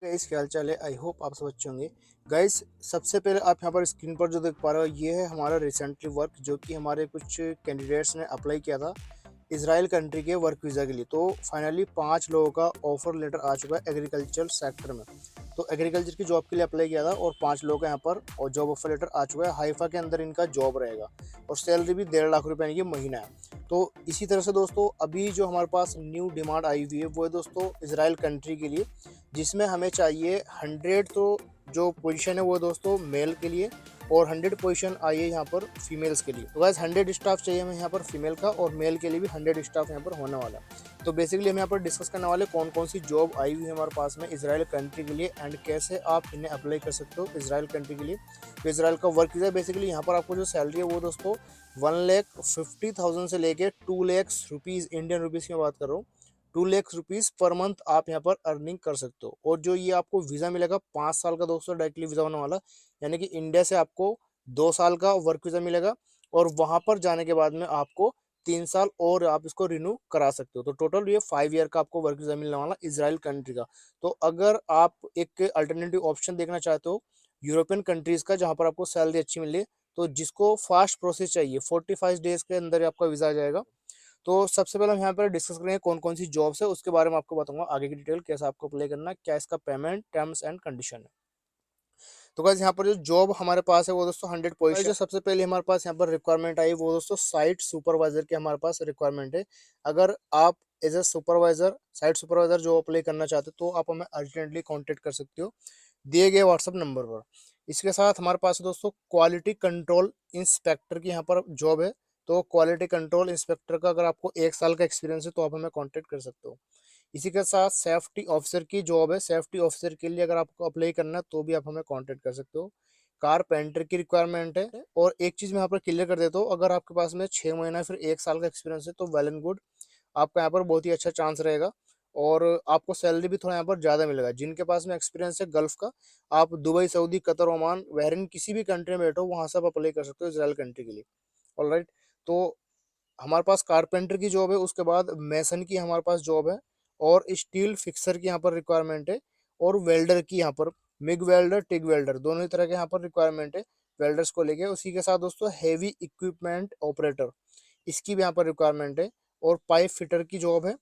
Guys क्या हाल चाल है। आई होप आप सब अच्छे होंगे। गाइस सबसे पहले आप यहाँ पर स्क्रीन पर जो देख पा रहे हो ये है हमारा रिसेंटली वर्क जो कि हमारे कुछ कैंडिडेट्स ने अप्लाई किया था इसराइल कंट्री के वर्क वीज़ा के लिए। तो फाइनली 5 लोगों का ऑफर लेटर आ चुका है एग्रीकल्चर सेक्टर में। तो एग्रीकल्चर की जॉब के लिए अप्लाई किया था और 5 लोगों का यहाँ पर और जॉब ऑफर लेटर आ चुका है। हाइफा के अंदर इनका जॉब रहेगा और सैलरी भी 1.5 लाख रुपए की महीना है। तो इसी तरह से दोस्तों अभी जो हमारे पास न्यू डिमांड आई हुई है वो है दोस्तों इसराइल कंट्री के लिए, जिसमें हमें चाहिए 100। तो जो पोजीशन है वो दोस्तों मेल के लिए और 100 पोजीशन आई है यहाँ पर फीमेल्स के लिए। तो गाइस 100 स्टाफ चाहिए हमें यहाँ पर फीमेल का और मेल के लिए भी 100 स्टाफ यहाँ पर होने वाला है। तो बेसिकली हम यहाँ पर डिस्कस करने वाले कौन कौन सी जॉब आई हुई है हमारे पास में इसराइल कंट्री के लिए एंड कैसे आप इन्हें अप्लाई कर सकते हो इसराइल कंट्री के लिए। तो इसराइल का वर्क वीज़ा बेसिकली यहाँ पर आपको जो सैलरी है वो दोस्तों 1,50,000 से लेके 2 लाख रुपीज़ इंडियन रुपीज़ की मैं बात कर रहा हूँ। 2 लाख रुपीज़ पर मंथ आप यहाँ पर अर्निंग कर सकते हो। और जो ये आपको वीज़ा मिलेगा 5 साल का दोस्तों डायरेक्टली वीज़ा होने वाला, यानी कि इंडिया से आपको 2 साल का वर्क वीज़ा मिलेगा और वहाँ पर जाने के बाद में आपको 3 साल और आप इसको रिन्यू करा सकते हो। तो टोटल ये 5 ईयर का आपको वर्क वीज़ा मिलने वाला इसराइल कंट्री का। तो अगर आप एक अल्टरनेटिव ऑप्शन देखना चाहते हो यूरोपियन कंट्रीज़ का जहाँ पर आपको सैलरी अच्छी मिले, तो जिसको फास्ट प्रोसेस चाहिए 45 डेज के अंदर आपका वीज़ा आ जाएगा। तो सबसे पहले हम यहाँ पर डिस्कस करेंगे कौन कौन सी जॉब्स है, उसके बारे में आपको बताऊंगा आगे की डिटेल कैसे आपको अप्लाई करना है, क्या इसका पेमेंट टर्म्स एंड कंडीशन है। तो गाइस यहाँ पर जो जॉब हमारे पास है वो दोस्तों 100 पोजीशन। जो सबसे पहले हमारे पास यहाँ पर रिक्वायरमेंट आई वो दोस्तों साइट सुपरवाइजर की हमारे पास रिक्वायरमेंट है। अगर आप as a supervisor site supervisor जो अप्लाई करना चाहते हो तो आप हमें अर्जेंटली कॉन्टेक्ट कर सकते हो दिए गए व्हाट्सअप नंबर पर। इसके साथ हमारे पास दोस्तों क्वालिटी कंट्रोल इंस्पेक्टर की यहाँ पर जॉब है। तो क्वालिटी कंट्रोल इंस्पेक्टर का अगर आपको 1 साल का एक्सपीरियंस है तो आप हमें कॉन्टेक्ट कर सकते हो। इसी के साथ सेफ्टी ऑफिसर की जॉब है। सेफ्टी ऑफिसर के लिए अगर आपको अप्लाई करना है तो भी आप हमें कांटेक्ट कर सकते हो। कारपेंटर की रिक्वायरमेंट है। और एक चीज़ मैं यहाँ पर क्लियर कर देता हूँ, अगर आपके पास में 6 महीना फिर 1 साल का एक्सपीरियंस है तो वेल एंड गुड, आपका यहाँ पर बहुत ही अच्छा चांस रहेगा और आपको सैलरी भी थोड़ा यहाँ पर ज़्यादा मिलेगा। जिनके पास में एक्सपीरियंस है गल्फ का, आप Dubai, Saudi, Qatar, Oman, Bahrain किसी भी कंट्री में बैठो वहाँ से आप अप्लाई कर सकते हो इसराइल कंट्री के लिए। ऑलराइट। तो हमारे पास कारपेंटर की जॉब है, उसके बाद मैसन की हमारे पास जॉब है और स्टील फिक्सर की यहाँ पर रिक्वायरमेंट है और वेल्डर की यहाँ पर मिग वेल्डर टिग वेल्डर दोनों ही तरह के यहाँ पर रिक्वायरमेंट है वेल्डर्स को लेके। उसी के साथ दोस्तों हैवी इक्विपमेंट ऑपरेटर इसकी भी यहाँ पर रिक्वायरमेंट है और पाइप फिटर की जॉब है।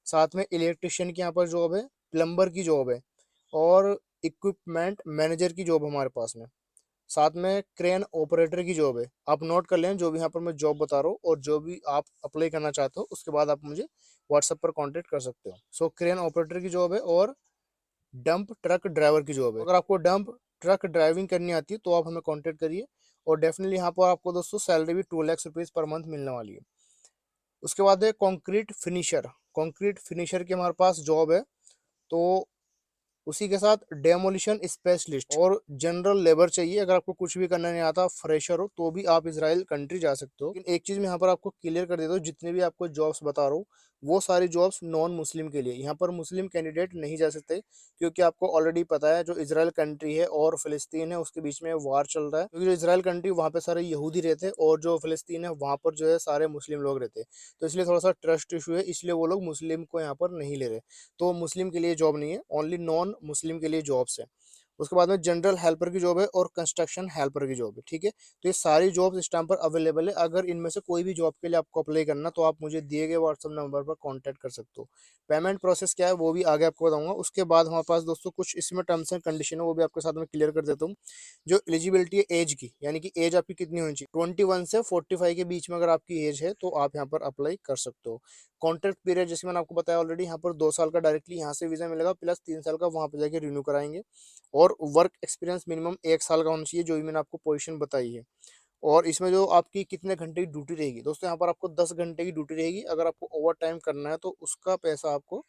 साथ में इलेक्ट्रिशियन की यहाँ पर जॉब है, प्लम्बर की जॉब है और इक्विपमेंट मैनेजर की जॉब हमारे पास में। साथ में क्रेन ऑपरेटर की जॉब है। आप नोट कर लें जो भी यहाँ पर मैं जॉब बता रहा हूँ और जो भी आप अप्लाई करना चाहते हो उसके बाद आप मुझे व्हाट्सएप पर कांटेक्ट कर सकते हो। सो क्रेन ऑपरेटर की जॉब है और डंप ट्रक ड्राइवर की जॉब है। अगर आपको डंप ट्रक ड्राइविंग करनी आती है तो आप हमें कॉन्टेक्ट करिए और डेफिनेटली यहाँ पर आपको दोस्तों सैलरी भी 2 लाख रुपीज़ पर मंथ मिलने वाली है। उसके बाद है कंक्रीट फिनिशर। कंक्रीट फिनिशर की हमारे पास जॉब है। तो उसी के साथ डेमोलिशन स्पेशलिस्ट और जनरल लेबर चाहिए। अगर आपको कुछ भी करना नहीं आता, फ्रेशर हो, तो भी आप इसराइल कंट्री जा सकते हो। लेकिन एक चीज़ मैं यहाँ पर आपको क्लियर कर देता हूँ, जितने भी आपको जॉब्स बता रहा हूँ वो सारी जॉब्स नॉन मुस्लिम के लिए। यहाँ पर मुस्लिम कैंडिडेट नहीं जा सकते क्योंकि आपको ऑलरेडी पता है जो इसराइल कंट्री है और फिलिस्तीन है उसके बीच में वार चल रहा है। क्योंकि जो इसराइल कंट्री वहाँ पे सारे यहूदी रहते हैं और जो फिलिस्तीन है वहाँ पर जो है सारे मुस्लिम लोग रहते हैं। तो इसलिए थोड़ा सा ट्रस्ट इशू है, इसलिए वो लोग मुस्लिम को यहाँ पर नहीं ले रहे। तो मुस्लिम के लिए जॉब नहीं है, ओनली नॉन मुस्लिम के लिए जॉब्स है। उसके बाद में जनरल हेल्पर की जॉब है और कंस्ट्रक्शन हेल्पर की जॉब है। ठीक है। तो ये सारी जॉब्स इस टाइम पर अवेलेबल है। अगर इनमें से कोई भी जॉब के लिए आपको अप्लाई करना तो आप मुझे दिए गए व्हाट्सअप नंबर पर कॉन्टैक्ट कर सकते हो। पेमेंट प्रोसेस क्या है वो भी आगे आपको बताऊंगा। उसके बाद हमारे पास दोस्तों कुछ इसमें टर्म्स एंड कंडीशन है वो भी आपके साथ में क्लियर कर देता हूँ। जो एलिजिबिलिटी है एज की, यानी कि एज आपकी कितनी होनी चाहिए, 21 से 45 के बीच में अगर आपकी एज है तो आप यहाँ पर अप्लाई कर सकते हो। कॉन्ट्रैक्ट पीरियड जैसे मैंने आपको बताया ऑलरेडी, यहाँ पर 2 साल का डायरेक्टली यहाँ से वीजा मिलेगा प्लस 3 साल का वहाँ पर जाके रिन्यू कराएंगे। और वर्क एक्सपीरियंस मिनिमम 1 साल का होना चाहिए, जो भी मैंने आपको पोजीशन बताई है। और इसमें जो आपकी कितने घंटे की ड्यूटी रहेगी दोस्तों, यहाँ पर आपको 10 घंटे की ड्यूटी रहेगी। अगर आपको ओवर टाइम करना है तो उसका पैसा आपको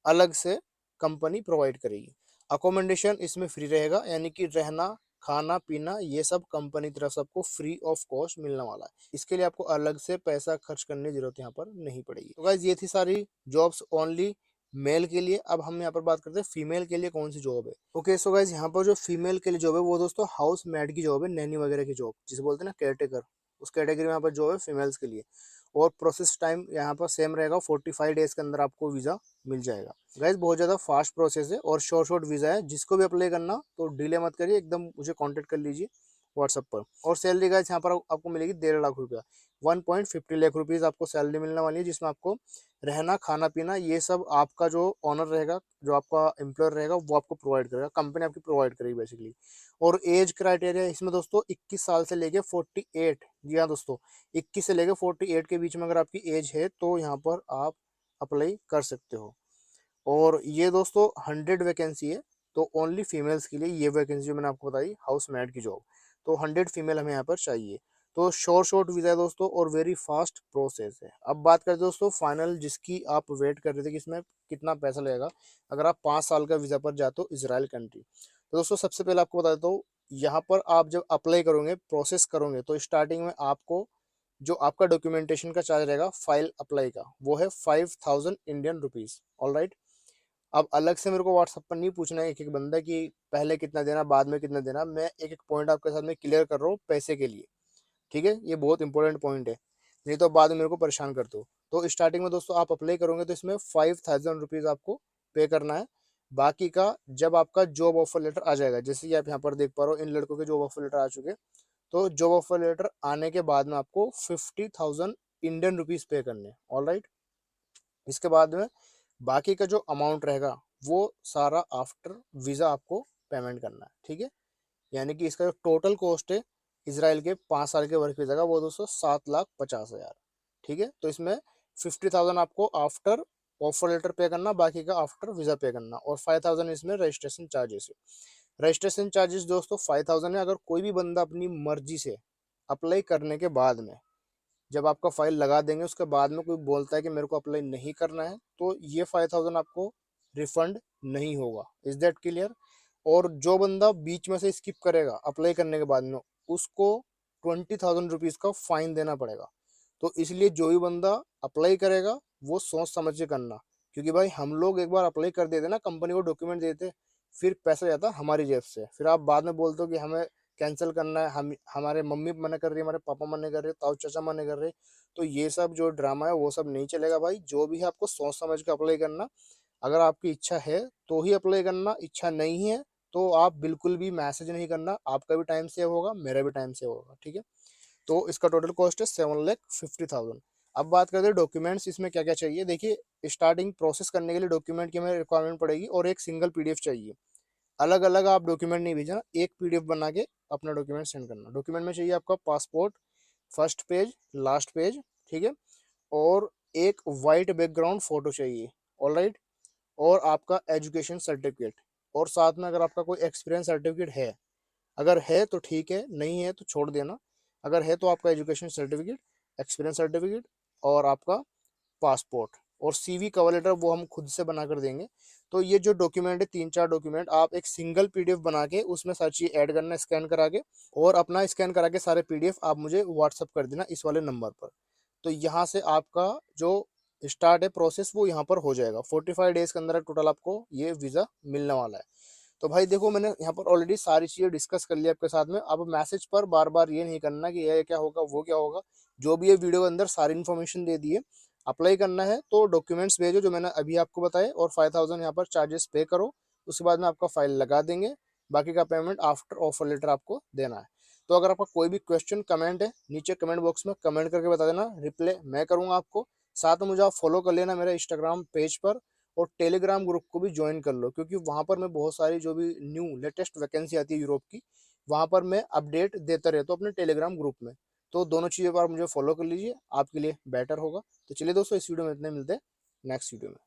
अलग से कंपनी प्रोवाइड करेगी। अकोमोडेशन इसमें फ्री रहेगा, यानी कि रहना खाना पीना ये सब कंपनी तरफ से आपको फ्री ऑफ कॉस्ट मिलने वाला है। इसके लिए आपको अलग से पैसा खर्च करने की जरूरत यहाँ पर नहीं पड़ेगी। तो गाइज ये थी सारी जॉब्स ओनली मेल के लिए। अब हम यहाँ पर बात करते हैं फीमेल के लिए कौन सी जॉब है। ओके सो गाइज यहाँ पर जो फीमेल के लिए जॉब है वो दोस्तों हाउस मेड की जॉब है, नैनी वगैरह की जॉब जिसे बोलते हैं ना केयर टेकर, उस कैटेगरी में यहाँ पर जॉब है फीमेल्स के लिए। और प्रोसेस टाइम यहाँ पर सेम रहेगा, 45 डेज के अंदर आपको वीज़ा मिल जाएगा। गाइज बहुत ज़्यादा फास्ट प्रोसेस है और शॉर्ट वीज़ा है। जिसको भी अप्लाई करना तो डिले मत करिए, एकदम मुझे कॉन्टेक्ट कर लीजिए व्हाट्सअप पर। और सैलरी गाइज यहाँ पर आपको मिलेगी 1.5 लाख रुपया, 1.50 लाख रुपीज़ आपको सैलरी मिलने वाली है, जिसमें आपको रहना खाना पीना ये सब आपका जो ऑनर रहेगा, जो आपका एम्प्लॉयर रहेगा वो आपको प्रोवाइड करेगा, कंपनी आपकी प्रोवाइड करेगी बेसिकली। और एज क्राइटेरिया इसमें दोस्तों 21 साल से लेके 48, जी हाँ दोस्तों 21 से लेके 48 के बीच में अगर आपकी एज है तो यहाँ पर आप अप्लाई कर सकते हो। और ये दोस्तों 100 वैकेंसी है, तो ओनली फीमेल्स के लिए ये वैकेंसी जो मैंने आपको बताई हाउस मेड की जॉब, तो 100 फीमेल हमें यहाँ पर चाहिए। तो शॉर्ट वीज़ा है दोस्तों और वेरी फास्ट प्रोसेस है। अब बात करते हैं दोस्तों फाइनल, जिसकी आप वेट कर रहे थे कि इसमें कितना पैसा लगेगा अगर आप 5 साल का वीज़ा पर जाते हो इजराइल कंट्री। तो दोस्तों सबसे पहले आपको बता देता हूँ, यहाँ पर आप जब अप्लाई करोगे प्रोसेस करोगे तो स्टार्टिंग में आपको जो आपका डॉक्यूमेंटेशन का चार्ज रहेगा फाइल अप्लाई का, वो है 5000 इंडियन रुपीज़। All right. अब अलग से मेरे को व्हाट्सएप पर नहीं पूछना है एक एक बंदा कि पहले कितना देना बाद में कितना देना, मैं एक एक पॉइंट आपके साथ में क्लियर कर रहा हूँ पैसे के लिए, ठीक है। ये बहुत इंपॉर्टेंट पॉइंट है, नहीं तो बाद में मेरे को परेशान कर दो। तो स्टार्टिंग में दोस्तों आप अप्लाई करोगे तो इसमें 5000 रुपीज़ आपको पे करना है। बाकी का जब आपका जॉब ऑफर लेटर आ जाएगा, जैसे कि आप यहाँ पर देख पा रहे हो इन लड़कों के जॉब ऑफर लेटर आ चुके हैं, तो जॉब ऑफर लेटर आने के बाद में आपको 50,000 इंडियन रुपीज़ पे करने। All right. इसके बाद में बाकी का जो अमाउंट रहेगा वो सारा आफ्टर वीज़ा आपको पेमेंट करना है, ठीक है। यानी कि इसका जो टोटल कॉस्ट है इसराइल के 5 साल के वर्क वीज़ा का वो दोस्तों 7,50,000, ठीक है। तो इसमें 50,000 आपको आफ्टर ऑफर लेटर पे करना, बाकी का आफ्टर वीज़ा पे करना, और 5,000 इसमें रजिस्ट्रेशन चार्जेस है। रजिस्ट्रेशन चार्जेस दोस्तों 5,000 है। अगर कोई भी बंदा अपनी मर्जी से अप्लाई करने के बाद में, जब आपका फाइल लगा देंगे उसके बाद में कोई बोलता है कि मेरे को अप्लाई नहीं करना है, तो ये 5,000 आपको रिफंड नहीं होगा। Is that clear. और जो बंदा बीच में से स्किप करेगा अप्लाई करने के बाद में, उसको 20,000 रुपीज़ का फाइन देना पड़ेगा। तो इसलिए जो भी बंदा अप्लाई करेगा वो सोच समझ के करना, क्योंकि भाई हम लोग एक बार अप्लाई कर देते ना, कंपनी को डॉक्यूमेंट देते, फिर पैसा जाता हमारी जेब से, फिर आप बाद में बोलते हो कि हमें कैंसिल करना है, हम हमारे मम्मी मना कर रही है, हमारे पापा मना कर रहे हैं, ताऊ चाचा मना कर रहे हैं। तो ये सब जो ड्रामा है वो सब नहीं चलेगा भाई। जो भी है आपको सोच समझ के अप्लाई करना। अगर आपकी इच्छा है तो ही अप्लाई करना, इच्छा नहीं है तो आप बिल्कुल भी मैसेज नहीं करना। आपका भी टाइम सेव होगा, मेरा भी टाइम सेव होगा, ठीक है। तो इसका टोटल कॉस्ट है 7,50,000। अब बात करते हैं डॉक्यूमेंट्स इसमें क्या क्या चाहिए। देखिए स्टार्टिंग प्रोसेस करने के लिए डॉक्यूमेंट की हमें रिक्वायरमेंट पड़ेगी, और एक सिंगल पीडीएफ चाहिए। अलग अलग आप डॉक्यूमेंट नहीं भेजना, एक पीडीएफ बना के अपना डॉक्यूमेंट सेंड करना। डॉक्यूमेंट में चाहिए आपका passport, first page last page, ठीक है। और एक वाइट बैकग्राउंड फोटो चाहिए। All right. और आपका एजुकेशन सर्टिफिकेट, और साथ में अगर आपका कोई एक्सपीरियंस सर्टिफिकेट है, अगर है तो ठीक है, नहीं है तो छोड़ देना। अगर है तो आपका एजुकेशन सर्टिफिकेट, एक्सपीरियंस सर्टिफिकेट, और आपका पासपोर्ट, और सीवी कवर लेटर वो हम खुद से बना कर देंगे। तो ये जो डॉक्यूमेंट है 3-4 डॉक्यूमेंट आप एक सिंगल पीडीएफ बना के उसमें सारी चीज़ ऐड करना स्कैन करा के, और अपना स्कैन करा के सारे पीडीएफ आप मुझे व्हाट्सअप कर देना इस वाले नंबर पर। तो यहाँ से आपका जो स्टार्ट है प्रोसेस वो यहाँ पर हो जाएगा। 45 डेज के अंदर टोटल आपको ये वीज़ा मिलने वाला है। तो भाई देखो मैंने यहाँ पर ऑलरेडी सारी चीज़ें डिस्कस कर ली आपके साथ में। अब मैसेज पर बार बार ये नहीं करना कि ये क्या होगा वो क्या होगा, जो भी है वीडियो के अंदर सारी इन्फॉर्मेशन दे दी है। अप्लाई करना है तो डॉक्यूमेंट्स भेजो जो मैंने अभी आपको बताए, और 5,000 यहाँ पर चार्जेस पे करो। उसके बाद में आपका फाइल लगा देंगे, बाकी का पेमेंट आफ्टर ऑफर लेटर आपको देना है। तो अगर आपका कोई भी क्वेश्चन कमेंट है नीचे कमेंट बॉक्स में कमेंट करके बता देना, रिप्लाई मैं करूँगा आपको। साथ में मुझे आप फॉलो कर लेना मेरे इंस्टाग्राम पेज पर, और टेलीग्राम ग्रुप को भी ज्वाइन कर लो, क्योंकि वहाँ पर मैं बहुत सारी जो भी न्यू लेटेस्ट वैकेंसी आती है यूरोप की, वहाँ पर मैं अपडेट देता रहता हूँ अपने टेलीग्राम ग्रुप में। तो दोनों चीज़ों पर आप मुझे फॉलो कर लीजिए, आपके लिए बेटर होगा। तो चलिए दोस्तों इस वीडियो में इतने, मिलते हैं नेक्स्ट वीडियो में।